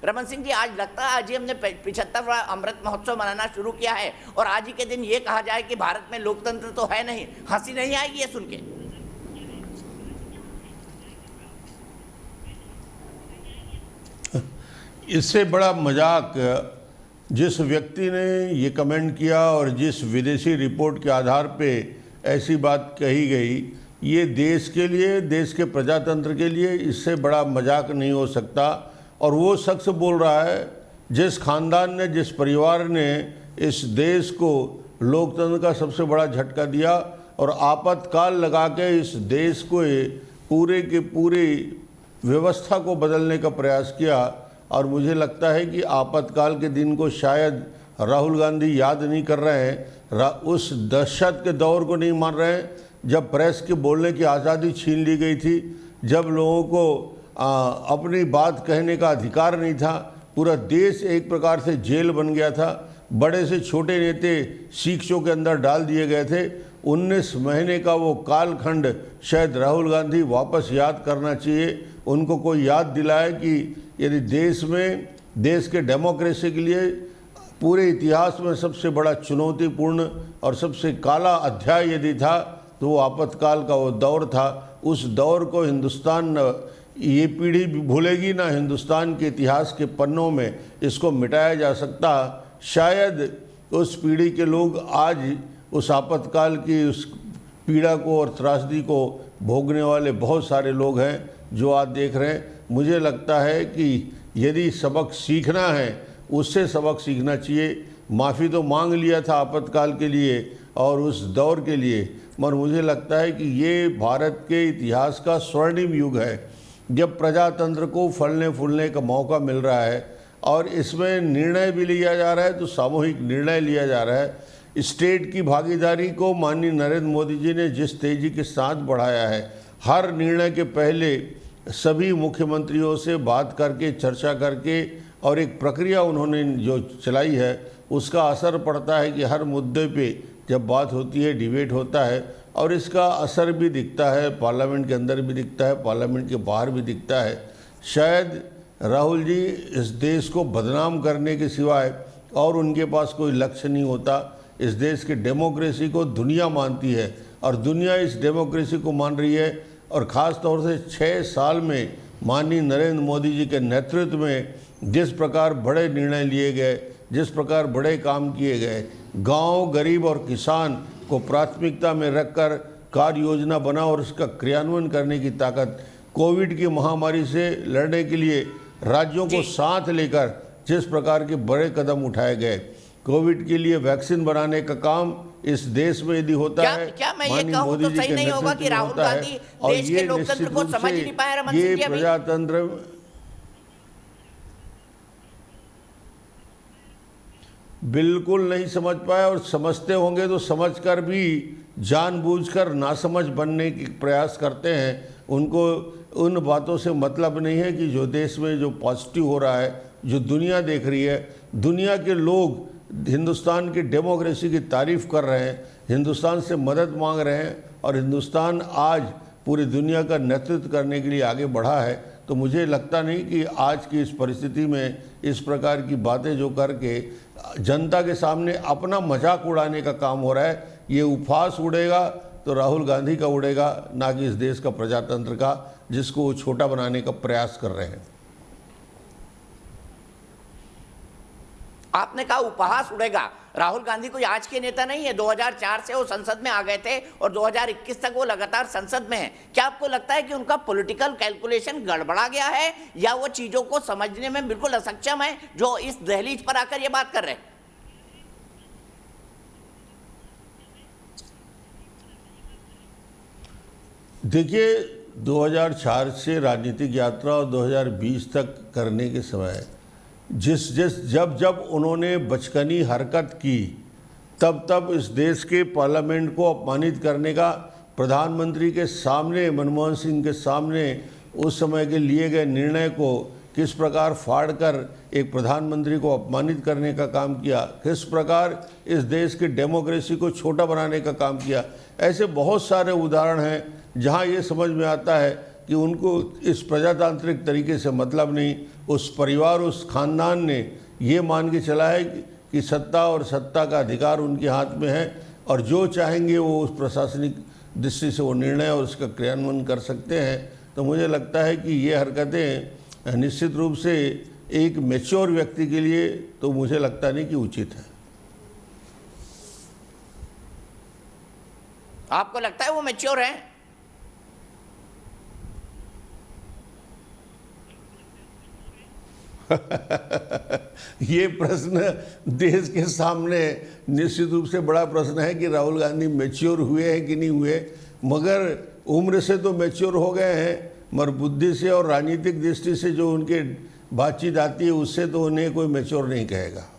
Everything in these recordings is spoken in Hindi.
रमन सिंह जी, आज लगता है आज ही हमने 75वां अमृत महोत्सव मनाना शुरू किया है और आज ही के दिन ये कहा जाए कि भारत में लोकतंत्र तो है नहीं, हंसी नहीं आएगी ये सुन के? इससे बड़ा मजाक जिस व्यक्ति ने ये कमेंट किया और जिस विदेशी रिपोर्ट के आधार पे ऐसी बात कही गई, ये देश के लिए, देश के प्रजातंत्र के लिए इससे बड़ा मजाक नहीं हो सकता। और वो शख्स बोल रहा है जिस खानदान ने, जिस परिवार ने इस देश को लोकतंत्र का सबसे बड़ा झटका दिया और आपातकाल लगा के इस देश को पूरे के पूरी व्यवस्था को बदलने का प्रयास किया। और मुझे लगता है कि आपातकाल के दिन को शायद राहुल गांधी याद नहीं कर रहे हैं, उस दहशत के दौर को नहीं मान रहे हैं जब प्रेस के बोलने की आज़ादी छीन ली गई थी, जब लोगों को अपनी बात कहने का अधिकार नहीं था, पूरा देश एक प्रकार से जेल बन गया था, बड़े से छोटे नेते शिक्षों के अंदर डाल दिए गए थे। 19 महीने का वो कालखंड शायद राहुल गांधी वापस याद करना चाहिए। उनको कोई याद दिलाए कि यदि देश में, देश के डेमोक्रेसी के लिए पूरे इतिहास में सबसे बड़ा चुनौतीपूर्ण और सबसे काला अध्याय यदि था तो वो आपातकाल का वो दौर था। उस दौर को हिंदुस्तान, ये पीढ़ी भी भूलेगी ना, हिंदुस्तान के इतिहास के पन्नों में इसको मिटाया जा सकता। शायद उस पीढ़ी के लोग आज उस आपातकाल की उस पीड़ा को और त्रासदी को भोगने वाले बहुत सारे लोग हैं जो आज देख रहे हैं। मुझे लगता है कि यदि सबक सीखना है उससे सबक सीखना चाहिए। माफ़ी तो मांग लिया था आपातकाल के लिए और उस दौर के लिए, मगर मुझे लगता है कि ये भारत के इतिहास का स्वर्णिम युग है जब प्रजातंत्र को फलने फूलने का मौका मिल रहा है और इसमें निर्णय भी लिया जा रहा है, तो सामूहिक निर्णय लिया जा रहा है। स्टेट की भागीदारी को माननीय नरेंद्र मोदी जी ने जिस तेज़ी के साथ बढ़ाया है, हर निर्णय के पहले सभी मुख्यमंत्रियों से बात करके, चर्चा करके और एक प्रक्रिया उन्होंने जो चलाई है, उसका असर पड़ता है कि हर मुद्दे पे जब बात होती है, डिबेट होता है और इसका असर भी दिखता है, पार्लियामेंट के अंदर भी दिखता है, पार्लियामेंट के बाहर भी दिखता है। शायद राहुल जी इस देश को बदनाम करने के सिवाय और उनके पास कोई लक्ष्य नहीं होता। इस देश के डेमोक्रेसी को दुनिया मानती है और दुनिया इस डेमोक्रेसी को मान रही है और ख़ास तौर से 6 साल में माननीय नरेंद्र मोदी जी के नेतृत्व में जिस प्रकार बड़े निर्णय लिए गए, जिस प्रकार बड़े काम किए गए, गांव, गरीब और किसान को प्राथमिकता में रखकर कार्य योजना बना और उसका क्रियान्वयन करने की ताकत, कोविड की महामारी से लड़ने के लिए राज्यों को साथ लेकर जिस प्रकार के बड़े कदम उठाए गए, कोविड के लिए वैक्सीन बनाने का काम इस देश में यदि होता है, क्या मैं ये कहूं तो सही नहीं होगा कि राहुल गांधी देश के लोकतंत्र को समझ नहीं पाए? रमन सिंह जी, ये प्रजातंत्र बिल्कुल नहीं समझ पाए और समझते होंगे तो समझकर भी जानबूझकर नासमझ बनने की प्रयास करते हैं। उनको उन बातों से मतलब नहीं है कि जो देश में जो पॉजिटिव हो रहा है, जो दुनिया देख रही है, दुनिया के लोग हिंदुस्तान की डेमोक्रेसी की तारीफ़ कर रहे हैं, हिंदुस्तान से मदद मांग रहे हैं और हिंदुस्तान आज पूरी दुनिया का नेतृत्व करने के लिए आगे बढ़ा है। तो मुझे लगता नहीं कि आज की इस परिस्थिति में इस प्रकार की बातें जो करके जनता के सामने अपना मजाक उड़ाने का काम हो रहा है, ये उपहास उड़ेगा तो राहुल गांधी का उड़ेगा, ना कि इस देश का प्रजातंत्र का, जिसको वो छोटा बनाने का प्रयास कर रहे हैं। आपने कहा उपहास उड़ेगा। राहुल गांधी कोई आज के नेता नहीं है, 2004 से वो संसद में आ गए थे और 2021 तक वो लगातार संसद में हैं। क्या आपको लगता है कि उनका पॉलिटिकल कैलकुलेशन गड़बड़ा गया है या वो चीजों को समझने में बिल्कुल असक्षम है जो इस दहलीज पर आकर ये बात कर रहे हैं? देखिए, 2004 से राजनीतिक यात्रा और 2020 तक करने के समय जब उन्होंने बचकानी हरकत की, तब इस देश के पार्लियामेंट को अपमानित करने का प्रधानमंत्री के सामने, मनमोहन सिंह के सामने उस समय के लिए गए निर्णय को किस प्रकार फाड़कर एक प्रधानमंत्री को अपमानित करने का काम किया, किस प्रकार इस देश की डेमोक्रेसी को छोटा बनाने का काम किया। ऐसे बहुत सारे उदाहरण हैं जहां ये समझ में आता है कि उनको इस प्रजातांत्रिक तरीके से मतलब नहीं, उस परिवार, उस खानदान ने ये मान के चला है कि सत्ता और सत्ता का अधिकार उनके हाथ में है और जो चाहेंगे वो उस प्रशासनिक दृष्टि से वो निर्णय और उसका क्रियान्वयन कर सकते हैं। तो मुझे लगता है कि ये हरकतें निश्चित रूप से एक मैच्योर व्यक्ति के लिए तो मुझे लगता नहीं कि उचित है। आपको लगता है वो मैच्योर है? ये प्रश्न देश के सामने निश्चित रूप से बड़ा प्रश्न है कि राहुल गांधी मैच्योर हुए हैं कि नहीं हुए, मगर उम्र से तो मैच्योर हो गए हैं, मगर बुद्धि से और राजनीतिक दृष्टि से जो उनके बातचीत आती है उससे तो उन्हें कोई मैच्योर नहीं कहेगा।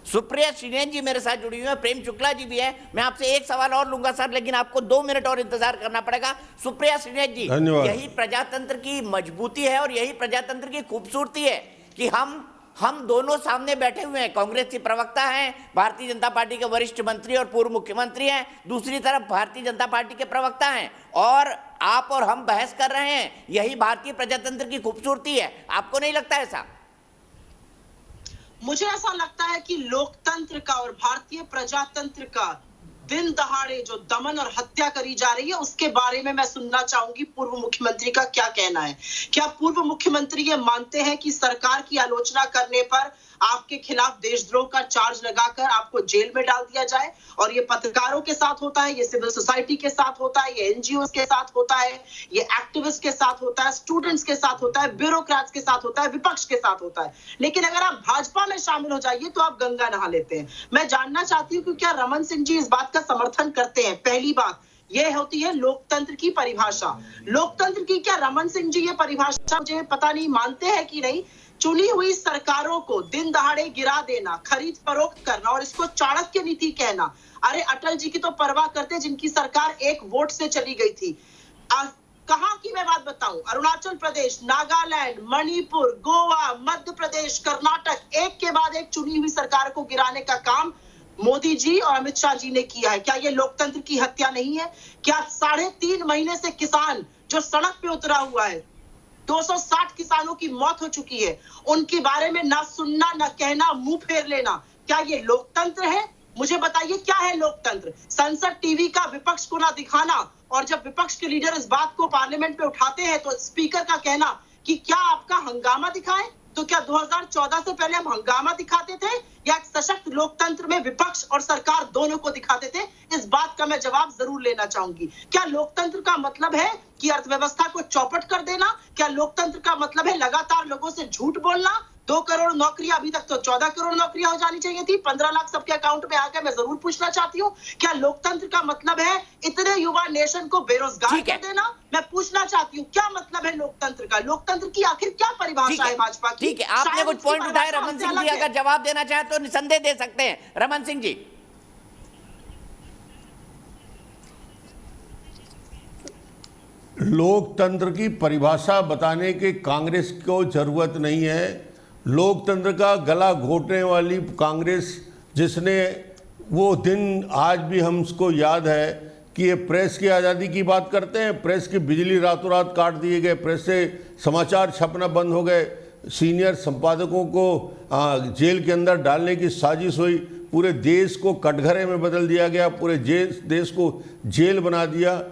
सुप्रिया श्रीनेन जी मेरे साथ जुड़ी हुई है, प्रेम शुक्ला जी भी है। मैं आपसे एक सवाल और लूंगा सर, लेकिन आपको 2 मिनट और इंतजार करना पड़ेगा। सुप्रिया श्रीनेन जी, यही प्रजातंत्र की मजबूती है और यही प्रजातंत्र की खूबसूरती है कि हम दोनों सामने बैठे हुए हैं। कांग्रेस की प्रवक्ता हैं, भारतीय जनता पार्टी के वरिष्ठ मंत्री और पूर्व मुख्यमंत्री हैं, दूसरी तरफ भारतीय जनता पार्टी के प्रवक्ता हैं, और आप और हम बहस कर रहे हैं। यही भारतीय प्रजातंत्र की खूबसूरती है। आपको नहीं लगता ऐसा? मुझे ऐसा लगता है कि लोकतंत्र का और भारतीय प्रजातंत्र का दिन दहाड़े जो दमन और हत्या करी जा रही है उसके बारे में मैं सुनना चाहूंगी पूर्व मुख्यमंत्री का क्या कहना है। क्या पूर्व मुख्यमंत्री ये मानते हैं कि सरकार की आलोचना करने पर आपके खिलाफ देशद्रोह का चार्ज लगाकर आपको जेल में डाल दिया जाए? और ये पत्रकारों के साथ होता है, ये सिविल सोसाइटी के साथ होता है, ये एनजीओ के साथ होता है, ये एक्टिविस्ट के साथ होता है, स्टूडेंट्स के साथ होता है, ब्यूरोक्रेट्स के साथ होता है, विपक्ष के साथ होता है। लेकिन अगर आप भाजपा में शामिल हो जाइए तो आप गंगा नहा लेते हैं। मैं जानना चाहती हूँ कि क्या रमन सिंह जी इस बात का समर्थन करते हैं? पहली बात ये होती है लोकतंत्र की परिभाषा। लोकतंत्र की क्या रमन सिंह जी ये परिभाषा मुझे पता नहीं मानते हैं कि नहीं? चुनी हुई सरकारों को दिन दहाड़े गिरा देना, खरीद फरोख्त करना और इसको चाणक्य नीति कहना। अरे अटल जी की तो परवाह करते जिनकी सरकार 1 वोट से चली गई थी। कहां की मैं बात बताऊं? अरुणाचल प्रदेश, नागालैंड, मणिपुर, गोवा, मध्य प्रदेश, कर्नाटक, एक के बाद एक चुनी हुई सरकार को गिराने का काम मोदी जी और अमित शाह जी ने किया है। क्या ये लोकतंत्र की हत्या नहीं है? क्या 3.5 महीने से किसान जो सड़क पे उतरा हुआ है, 260 किसानों की मौत हो चुकी है, उनके बारे में ना सुनना ना कहना, मुंह फेर लेना, क्या ये लोकतंत्र है? मुझे बताइए क्या है लोकतंत्र? संसद टीवी का विपक्ष को ना दिखाना, और जब विपक्ष के लीडर इस बात को पार्लियामेंट में उठाते हैं तो स्पीकर का कहना कि क्या आपका हंगामा दिखाएं? तो क्या 2014 से पहले हम हंगामा दिखाते थे या एक सशक्त लोकतंत्र में विपक्ष और सरकार दोनों को दिखाते थे? इस बात का मैं जवाब जरूर लेना चाहूंगी। क्या लोकतंत्र का मतलब है कि अर्थव्यवस्था को चौपट कर देना? क्या लोकतंत्र का मतलब है लगातार लोगों से झूठ बोलना? 2 करोड़ नौकरियां, अभी तक तो 14 करोड़ नौकरियां हो जानी चाहिए थी, 15 लाख सबके अकाउंट में आ गए। मैं जरूर पूछना चाहती हूँ क्या लोकतंत्र का मतलब है इतने युवा नेशन को बेरोजगार कर देना? मैं पूछना चाहती हूँ क्या मतलब है लोकतंत्र का? लोकतंत्र की आखिर क्या परिभाषा है भाजपा की? ठीक है, आपने कुछ पॉइंट उठाए। रमन सिंह जी अगर जवाब देना चाहे तो निसंदेह दे सकते हैं। रमन सिंह जी। लोकतंत्र की परिभाषा बताने की कांग्रेस को जरूरत नहीं है। लोकतंत्र का गला घोटने वाली कांग्रेस, जिसने वो दिन आज भी हमको याद है कि ये प्रेस की आज़ादी की बात करते हैं, प्रेस की बिजली रातों रात काट दिए गए, प्रेस से समाचार छपना बंद हो गए, सीनियर संपादकों को जेल के अंदर डालने की साजिश हुई, पूरे देश को कटघरे में बदल दिया गया, पूरे देश को जेल बना दिया,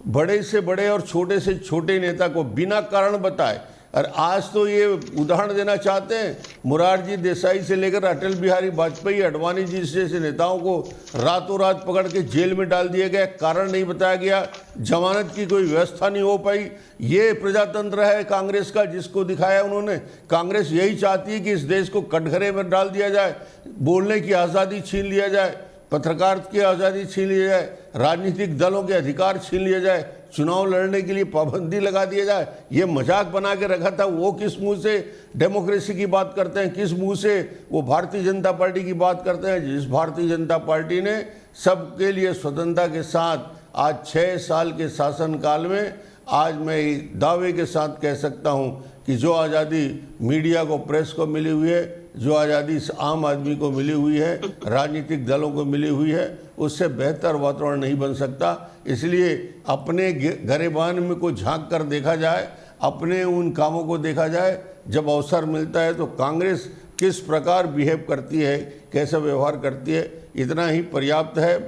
बड़े से बड़े और छोटे से छोटे नेता को बिना कारण बताए। और आज तो ये उदाहरण देना चाहते हैं, मोरारजी देसाई से लेकर अटल बिहारी वाजपेयी, अडवाणी जी जैसे नेताओं को रातों रात पकड़ के जेल में डाल दिया गया, कारण नहीं बताया गया, जमानत की कोई व्यवस्था नहीं हो पाई। ये प्रजातंत्र है कांग्रेस का, जिसको दिखाया उन्होंने। कांग्रेस यही चाहती है कि इस देश को कटघरे में डाल दिया जाए, बोलने की आज़ादी छीन लिया जाए, पत्रकारिता की आज़ादी छीन लिया जाए, राजनीतिक दलों के अधिकार छीन लिया जाए, चुनाव लड़ने के लिए पाबंदी लगा दिया जाए। ये मजाक बना के रखा था। वो किस मुंह से डेमोक्रेसी की बात करते हैं, किस मुंह से वो भारतीय जनता पार्टी की बात करते हैं, जिस भारतीय जनता पार्टी ने सबके लिए स्वतंत्रता के साथ आज 6 साल के शासनकाल में, आज मैं दावे के साथ कह सकता हूं कि जो आज़ादी मीडिया को, प्रेस को मिली हुई है, जो आज़ादी आम आदमी को मिली हुई है, राजनीतिक दलों को मिली हुई है, उससे बेहतर वातावरण नहीं बन सकता। इसलिए अपने गरेबान में को झांक कर देखा जाए, अपने उन कामों को देखा जाए। जब अवसर मिलता है तो कांग्रेस किस प्रकार बिहेव करती है, कैसा व्यवहार करती है, इतना ही पर्याप्त है।